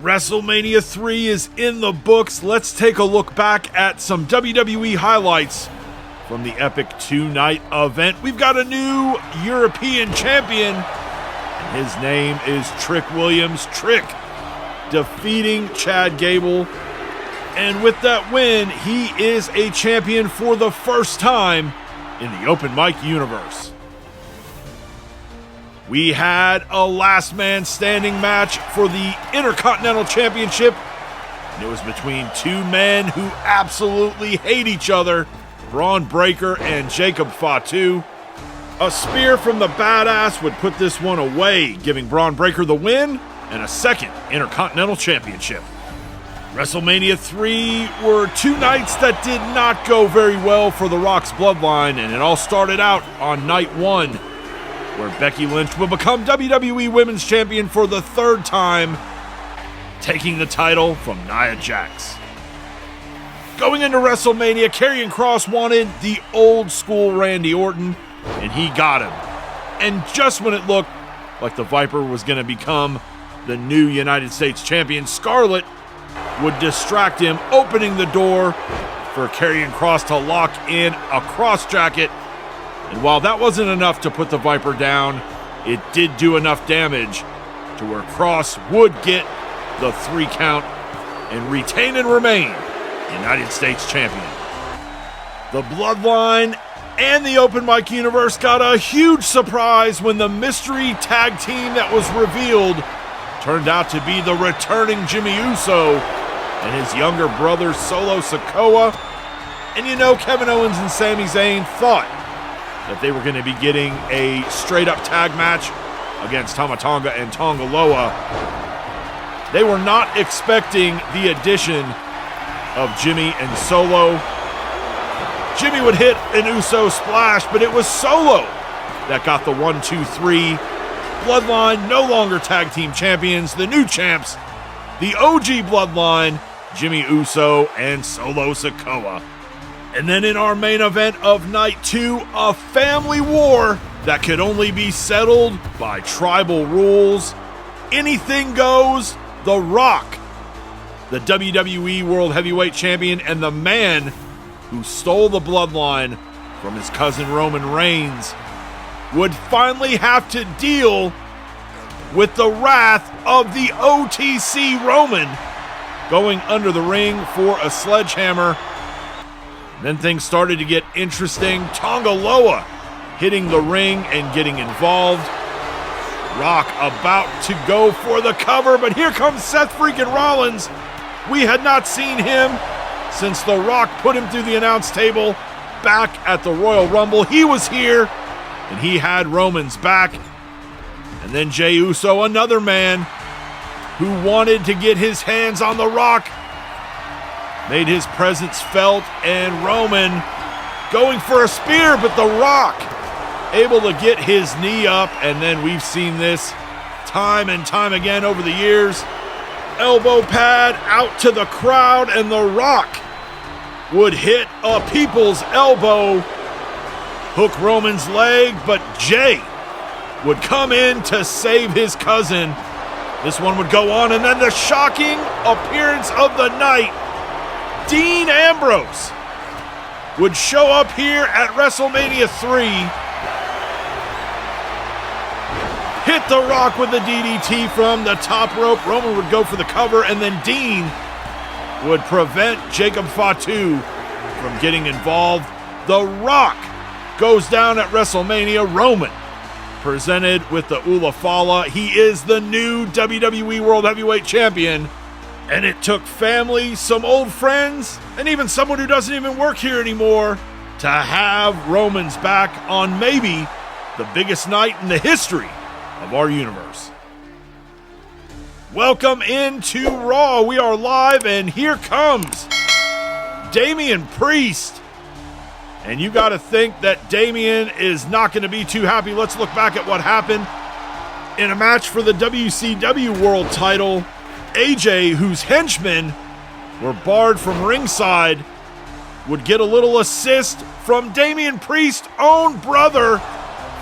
WrestleMania 3 is in the books. Let's take a look back at some WWE highlights from the epic two-night event. We've got a new European champion, and his name is Trick Williams. Trick defeating Chad Gable, and with that win, he is a champion for the first time in the open mic universe. We had a last man standing match for the Intercontinental Championship, and it was between two men who absolutely hate each other, Braun Breaker and Jacob Fatu. A spear from the Badass would put this one away, giving Braun Breaker the win and a second Intercontinental Championship. WrestleMania 3 were two nights that did not go very well for The Rock's bloodline, and it all started out on night one, where Becky Lynch will become WWE Women's Champion for the third time, taking the title from Nia Jax. Going into WrestleMania, Karrion Kross wanted the old school Randy Orton, and he got him. And just when it looked like the Viper was going to become the new United States Champion, Scarlett would distract him, opening the door for Karrion Kross to lock in a cross jacket. And while that wasn't enough to put the Viper down, it did do enough damage to where Kross would get the 3 count and retain and remain United States Champion. The Bloodline and the Open Mic Universe got a huge surprise when the mystery tag team that was revealed turned out to be the returning Jimmy Uso and his younger brother Solo Sikoa. And you know, Kevin Owens and Sami Zayn thought that they were going to be getting a straight-up tag match against Tama Tonga and Tonga Loa. They were not expecting the addition of Jimmy and Solo. Jimmy would hit an Uso splash, but it was Solo that got the 1-2-3. Bloodline no longer tag team champions. The new champs, the OG Bloodline, Jimmy Uso and Solo Sikoa. And then in our main event of night 2, a family war that could only be settled by tribal rules. Anything goes. The Rock, the WWE World Heavyweight Champion and the man who stole the bloodline from his cousin Roman Reigns, would finally have to deal with the wrath of the OTC Roman going under the ring for a sledgehammer. Then things started to get interesting. Tonga Loa hitting the ring and getting involved. Rock about to go for the cover, but here comes Seth freaking Rollins. We had not seen him since The Rock put him through the announce table back at the Royal Rumble. He was here, and he had Roman's back. And then Jey Uso, another man who wanted to get his hands on The Rock, made his presence felt, and Roman going for a spear, but The Rock able to get his knee up. And then we've seen this time and time again over the years. Elbow pad out to the crowd, and The Rock would hit a people's elbow, hook Roman's leg, but Jey would come in to save his cousin. This one would go on, and then the shocking appearance of the night, Dean Ambrose would show up here at WrestleMania 3, hit The Rock with the DDT from the top rope. Roman would go for the cover, and then Dean would prevent Jacob Fatu from getting involved. The Rock goes down at WrestleMania. Roman presented with the Ula Fala. He is the new WWE World Heavyweight Champion. And it took family, some old friends, and even someone who doesn't even work here anymore to have Roman's back on maybe the biggest night in the history of our universe. Welcome into Raw. We are live, and here comes Damian Priest. And you got to think that Damian is not going to be too happy. Let's look back at what happened in a match for the WCW World title. AJ, whose henchmen were barred from ringside, would get a little assist from Damian Priest's own brother,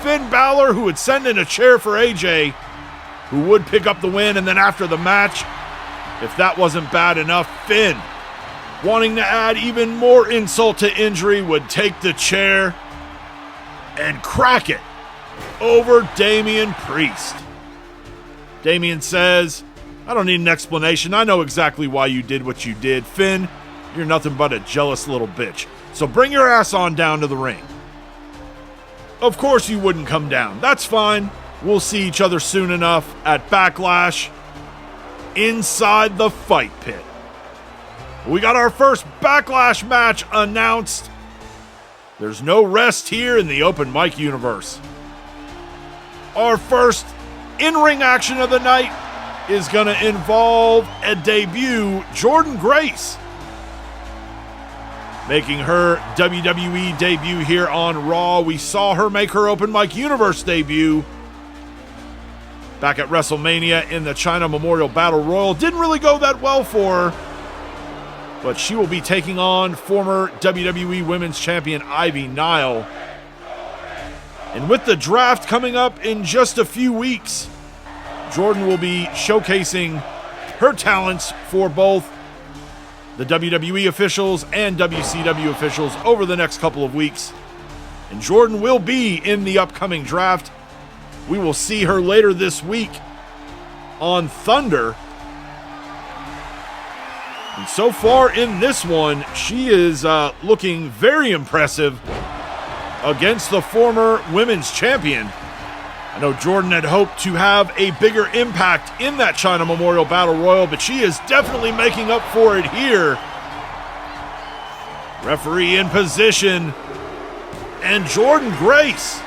Finn Balor, who would send in a chair for AJ, who would pick up the win. And then after the match, If that wasn't bad enough, Finn, wanting to add even more insult to injury, would take the chair and crack it over Damian Priest. Damian says, I don't need an explanation. I know exactly why you did what you did. Finn, you're nothing but a jealous little bitch. So bring your ass on down to the ring. Of course you wouldn't come down. That's fine. We'll see each other soon enough at Backlash inside the fight pit. We got our first Backlash match announced. There's no rest here in the open mic universe. Our first in-ring action of the night is going to involve a debut, Jordynne Grace, making her WWE debut here on Raw. We saw her make her open mic universe debut back at Wrestlemania in the Chyna Memorial Battle Royal. Didn't really go that well for her, but she will be taking on former WWE Women's Champion Ivy Nile. And with the draft coming up in just a few weeks, Jordynne will be showcasing her talents for both the WWE officials and WCW officials over the next couple of weeks. And Jordynne will be in the upcoming draft. We will see her later this week on Thunder. And so far in this one, she is looking very impressive against the former women's champion. I know Jordynne had hoped to have a bigger impact in that Chyna Memorial Battle Royal, but she is definitely making up for it here. Referee in position, and Jordynne Grace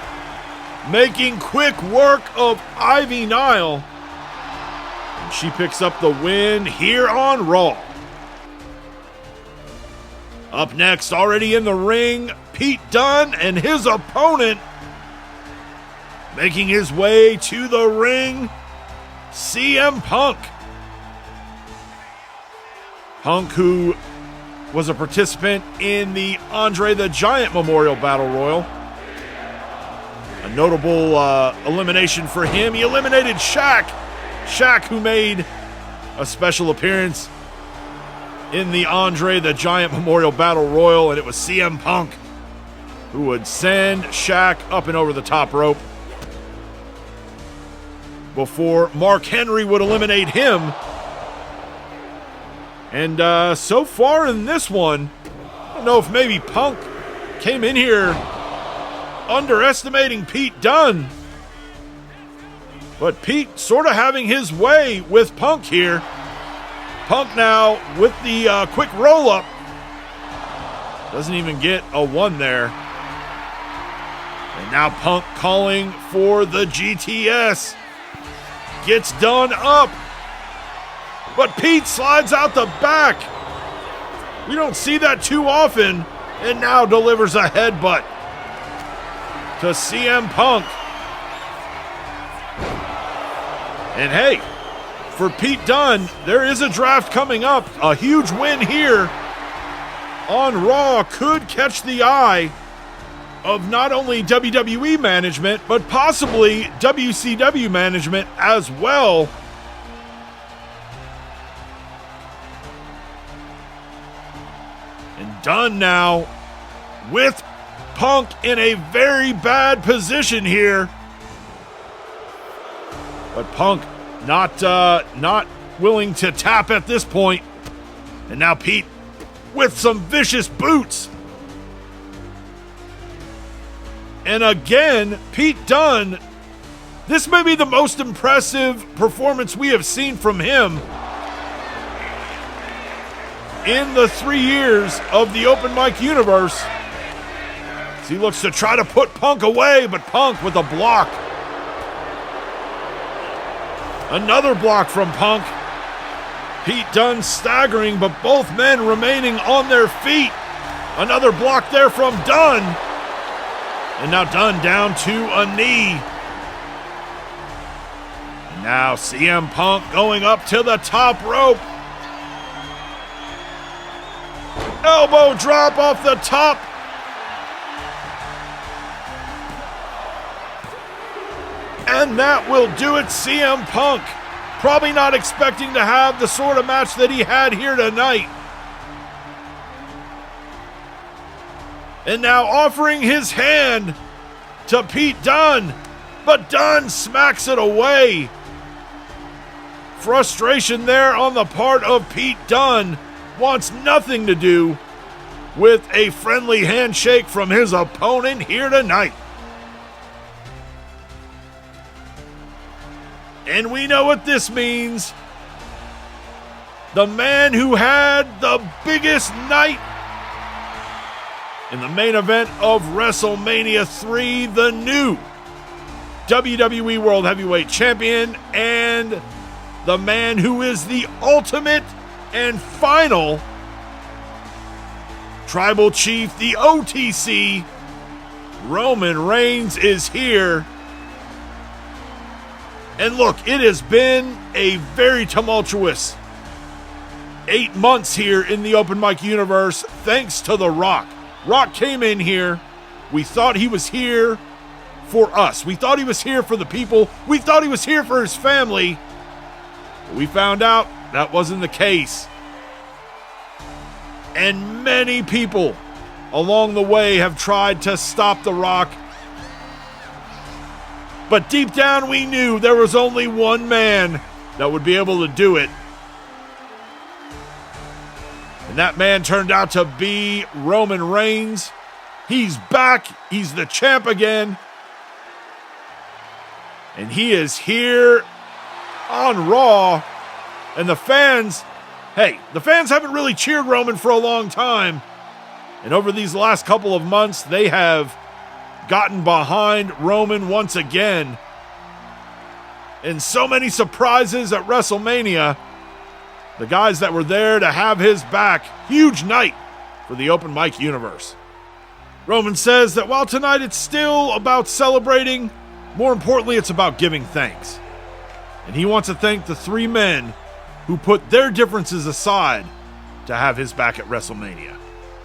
making quick work of Ivy Nile. And she picks up the win here on Raw. Up next, already in the ring, Pete Dunne and his opponent making his way to the ring, CM Punk. Punk, who was a participant in the Andre the Giant Memorial Battle Royal. A notable elimination for him. He eliminated Shaq. Shaq, who made a special appearance in the Andre the Giant Memorial Battle Royal, and it was CM Punk who would send Shaq up and over the top rope before Mark Henry would eliminate him. And so far in this one, I don't know if maybe Punk came in here underestimating Pete Dunne, but Pete sort of having his way with Punk here. Punk now with the quick roll-up. Doesn't even get a one there. And now Punk calling for the GTS. Gets done up. But Pete slides out the back. We don't see that too often. And now delivers a headbutt to CM Punk. And hey, for Pete Dunne, there is a draft coming up. A huge win here on Raw could catch the eye of not only WWE management, but possibly WCW management as well. And Dunne now with Punk in a very bad position here. But Punk not willing to tap at this point. And now Pete with some vicious boots. And again, Pete Dunne, this may be the most impressive performance we have seen from him in the 3 years of the open mic universe. As he looks to try to put Punk away, but Punk with a block. Another block from Punk. Pete Dunne staggering, but both men remaining on their feet. Another block there from Dunne. And now Dunne down to a knee. And now CM Punk going up to the top rope. Elbow drop off the top. And that will do it. CM Punk Probably not expecting to have the sort of match that he had here tonight. And now offering his hand to Pete Dunne, but Dunne smacks it away. Frustration there on the part of Pete Dunne. Wants nothing to do with a friendly handshake from his opponent here tonight. And we know what this means. The man who had the biggest night in the main event of WrestleMania 3, the new WWE World Heavyweight Champion, and the man who is the ultimate and final Tribal Chief, the OTC, Roman Reigns, is here. And look, it has been a very tumultuous 8 months here in the open mic universe, thanks to The Rock. Rock came in here. We thought he was here for us. We thought he was here for the people. We thought he was here for his family. But we found out that wasn't the case. And many people along the way have tried to stop The Rock. But deep down we knew there was only one man that would be able to do it. And that man turned out to be Roman Reigns. He's back. He's the champ again. And he is here on Raw. And the fans haven't really cheered Roman for a long time. And over these last couple of months, they have gotten behind Roman once again. And so many surprises at WrestleMania. The guys that were there to have his back. Huge night for the open mic universe. Roman says that while tonight it's still about celebrating, more importantly, it's about giving thanks. And he wants to thank the three men who put their differences aside to have his back at WrestleMania.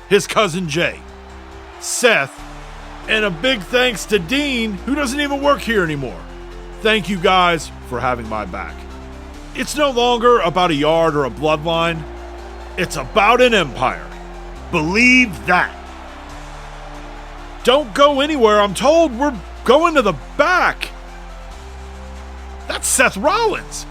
His cousin Jay, Seth, and a big thanks to Dean, who doesn't even work here anymore. Thank you guys for having my back. It's no longer about a yard or a bloodline. It's about an empire. Believe that. Don't go anywhere. I'm told we're going to the back. That's Seth Rollins.